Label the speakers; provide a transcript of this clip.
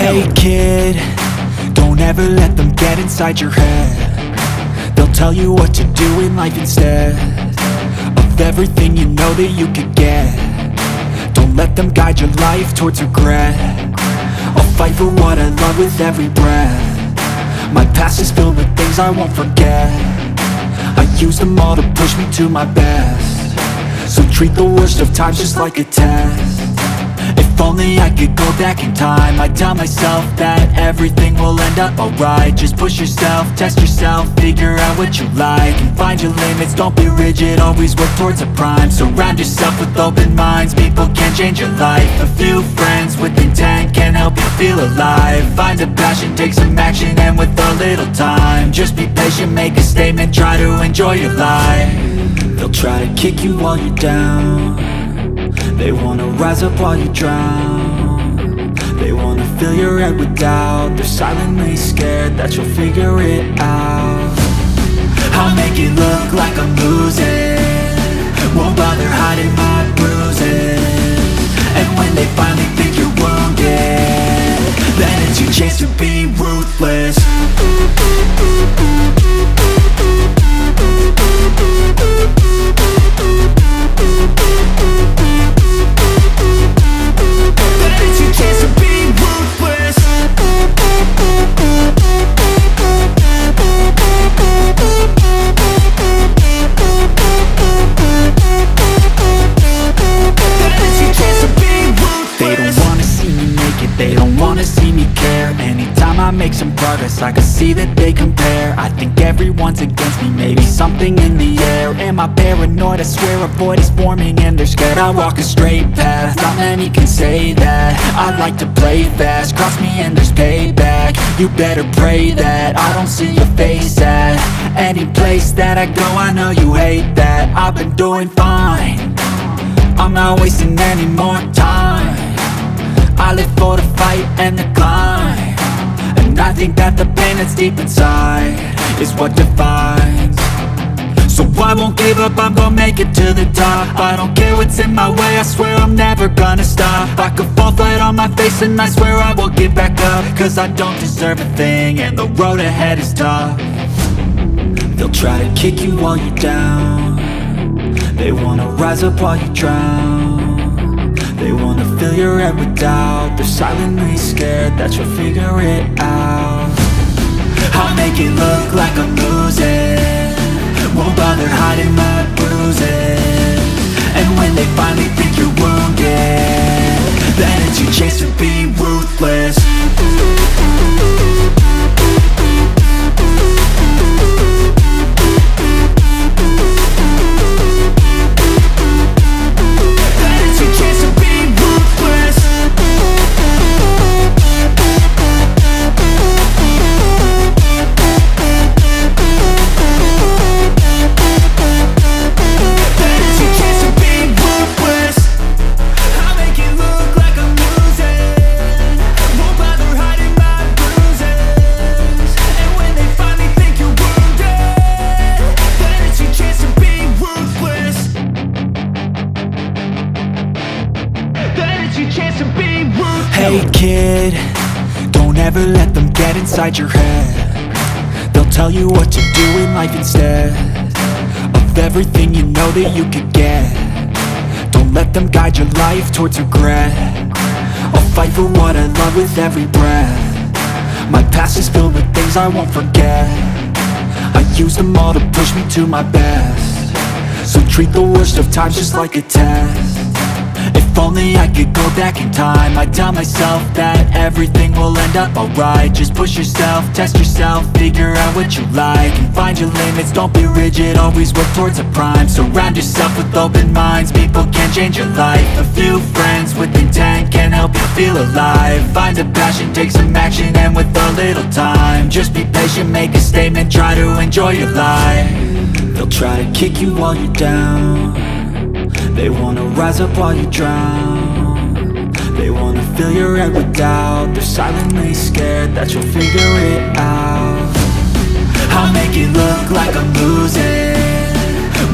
Speaker 1: Hey kid, don't ever let them get inside your head. They'll tell you what to do in life instead of everything you know that you could get. Don't let them guide your life towards regret. I'll fight for what I love with every breath. My past is filled with things I won't forget. I use them all to push me to my best. So treat the worst of times just like a test. If only I could go back in time, I'd tell myself that everything will end up alright. Just push yourself, test yourself, figure out what you like, and find your limits, don't be rigid, always work towards a prime. Surround yourself with open minds, people can change your life. A few friends with intent can help you feel alive. Find a passion, take some action, and with a little time, just be patient, make a statement, try to enjoy your life. They'll try to kick you while you're down. They wanna rise up while you drown. They wanna fill your head with doubt. They're silently scared that you'll figure it out. I'll make it look like I'm losing, won't bother hiding my bruises. And when they finally think you're wounded, then it's your chance to be ruthless. Make some progress, I can see that they compare. I think everyone's against me, maybe something in the air. Am I paranoid? I swear a void is forming and they're scared. I walk a straight path, not many can say that. I like to play fast, cross me and there's payback. You better pray that I don't see your face at any place that I go. I know you hate that. I've been doing fine, I'm not wasting any more time. I live for the fight and the climb. And I think that the pain that's deep inside is what defines. So I won't give up, I'm gonna make it to the top. I don't care what's in my way, I swear I'm never gonna stop. I could fall flat on my face and I swear I will get back up. Cause I don't deserve a thing and the road ahead is tough. They'll try to kick you while you're down. They wanna rise up while you drown. They wanna fill your head with doubt. They're silently scared that you'll figure it out. I'll make it look like I'm losing, won't bother hiding my bruises. And when they finally think you're wounded, then it's your chance to be ruthless. Hey kid, don't ever let them get inside your head. They'll tell you what to do in life instead of everything you know that you could get. Don't let them guide your life towards regret. I'll fight for what I love with every breath. My past is filled with things I won't forget. I use them all to push me to my best. So treat the worst of times just like a test. If only I could go back in time, I'd tell myself that everything will end up alright. Just push yourself, test yourself, figure out what you like, and find your limits, don't be rigid, always work towards a prime. Surround yourself with open minds, people can change your life. A few friends with intent can help you feel alive. Find a passion, take some action, and with a little time, just be patient, make a statement, try to enjoy your life. They'll try to kick you while you're down. They wanna rise up while you drown. They wanna fill your head with doubt. They're silently scared that you'll figure it out. I'll make it look like I'm losing,